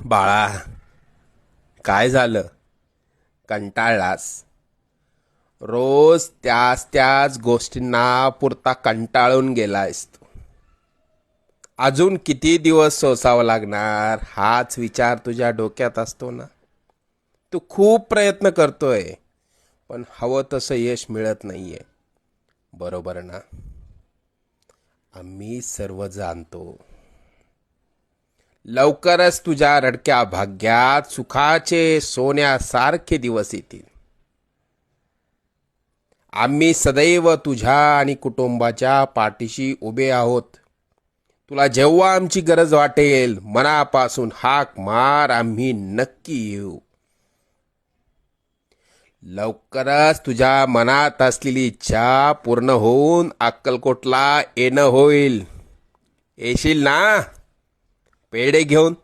बाळा, काय झालं? कंटाळलास? रोज त्याच त्याच गोष्टींना पुरता कंटाळून गेलायस तू. अजून किती दिवस सोसावं लागणार हाच विचार तुझ्या डोक्यात असतो ना. तू खूप प्रयत्न करतोय, पण हवं तसं यश मिळत नाहीये. बरोबर ना? आम्ही सर्व जाणतो. लवकरच तुझ्या रडक्या भाग्यात सुखाचे सोन्यासारखे दिवस येतील. आम्ही सदैव तुझ्या आणि कुटुंबाच्या पाठीशी उभे आहोत. तुला जेव्हा आमची गरज वाटेल मनापासून हाक मार, आम्ही नक्की येऊ. लवकरच तुझ्या मनात असलेली इच्छा पूर्ण होऊन अक्कलकोटला येणं होईल. येशील ना पेढे घेऊन?